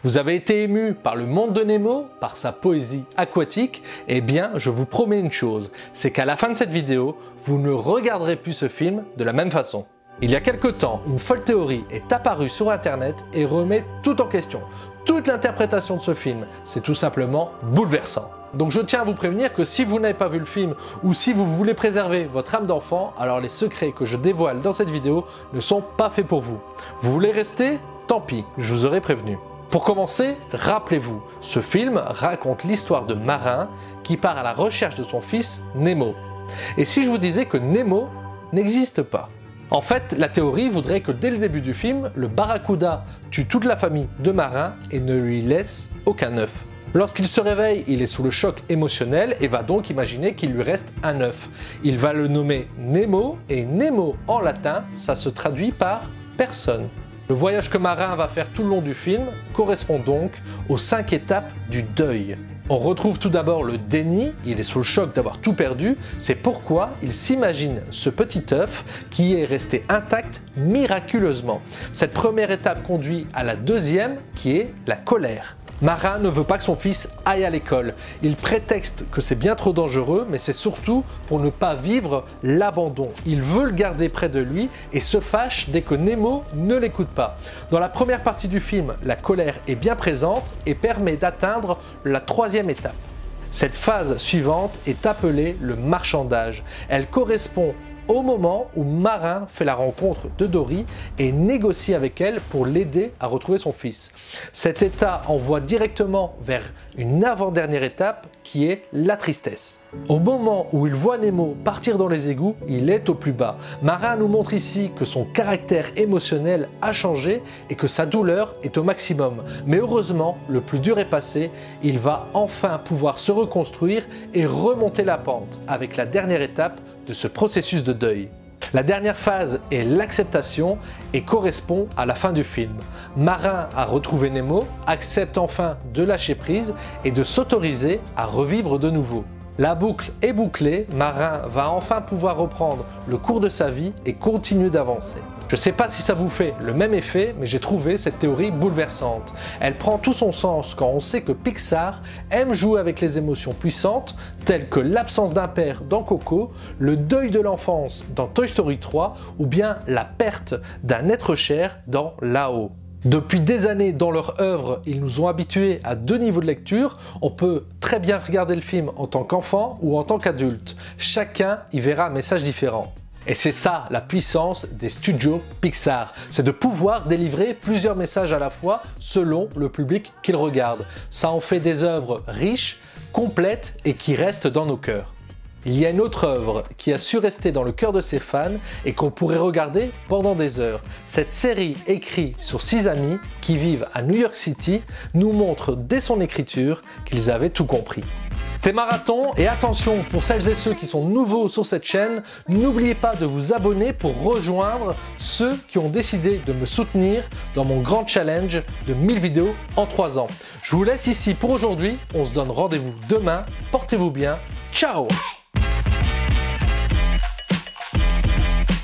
Vous avez été ému par le monde de Nemo, par sa poésie aquatique? Eh bien, je vous promets une chose, c'est qu'à la fin de cette vidéo, vous ne regarderez plus ce film de la même façon. Il y a quelque temps, une folle théorie est apparue sur internet et remet tout en question. Toute l'interprétation de ce film, c'est tout simplement bouleversant. Donc je tiens à vous prévenir que si vous n'avez pas vu le film ou si vous voulez préserver votre âme d'enfant, alors les secrets que je dévoile dans cette vidéo ne sont pas faits pour vous. Vous voulez rester? Tant pis, je vous aurais prévenu. Pour commencer, rappelez-vous, ce film raconte l'histoire de Marin qui part à la recherche de son fils Nemo. Et si je vous disais que Nemo n'existe pas? En fait, la théorie voudrait que dès le début du film, le barracuda tue toute la famille de Marin et ne lui laisse aucun œuf. Lorsqu'il se réveille, il est sous le choc émotionnel et va donc imaginer qu'il lui reste un œuf. Il va le nommer Nemo et Nemo en latin, ça se traduit par personne. Le voyage que Marin va faire tout le long du film correspond donc aux 5 étapes du deuil. On retrouve tout d'abord le déni, il est sous le choc d'avoir tout perdu, c'est pourquoi il s'imagine ce petit œuf qui est resté intact miraculeusement. Cette première étape conduit à la deuxième qui est la colère. Marin ne veut pas que son fils aille à l'école. Il prétexte que c'est bien trop dangereux, mais c'est surtout pour ne pas vivre l'abandon. Il veut le garder près de lui et se fâche dès que Nemo ne l'écoute pas. Dans la première partie du film, la colère est bien présente et permet d'atteindre la troisième étape. Cette phase suivante est appelée le marchandage. Elle correspond au moment où Marin fait la rencontre de Dory et négocie avec elle pour l'aider à retrouver son fils. Cet état envoie directement vers une avant-dernière étape qui est la tristesse. Au moment où il voit Nemo partir dans les égouts, il est au plus bas. Marin nous montre ici que son caractère émotionnel a changé et que sa douleur est au maximum. Mais heureusement, le plus dur est passé, il va enfin pouvoir se reconstruire et remonter la pente avec la dernière étape de ce processus de deuil. La dernière phase est l'acceptation et correspond à la fin du film. Marin a retrouvé Nemo, accepte enfin de lâcher prise et de s'autoriser à revivre de nouveau. La boucle est bouclée, Marin va enfin pouvoir reprendre le cours de sa vie et continuer d'avancer. Je ne sais pas si ça vous fait le même effet, mais j'ai trouvé cette théorie bouleversante. Elle prend tout son sens quand on sait que Pixar aime jouer avec les émotions puissantes, telles que l'absence d'un père dans Coco, le deuil de l'enfance dans Toy Story 3 ou bien la perte d'un être cher dans Là-haut. Depuis des années dans leur œuvre, ils nous ont habitués à 2 niveaux de lecture. On peut très bien regarder le film en tant qu'enfant ou en tant qu'adulte. Chacun y verra un message différent. Et c'est ça la puissance des studios Pixar, c'est de pouvoir délivrer plusieurs messages à la fois selon le public qu'ils regardent. Ça en fait des œuvres riches, complètes et qui restent dans nos cœurs. Il y a une autre œuvre qui a su rester dans le cœur de ses fans et qu'on pourrait regarder pendant des heures. Cette série écrite sur 6 amis qui vivent à New York City nous montre dès son écriture qu'ils avaient tout compris. C'est Marathon et attention pour celles et ceux qui sont nouveaux sur cette chaîne, n'oubliez pas de vous abonner pour rejoindre ceux qui ont décidé de me soutenir dans mon grand challenge de 1000 vidéos en 3 ans. Je vous laisse ici pour aujourd'hui, on se donne rendez-vous demain, portez-vous bien, ciao!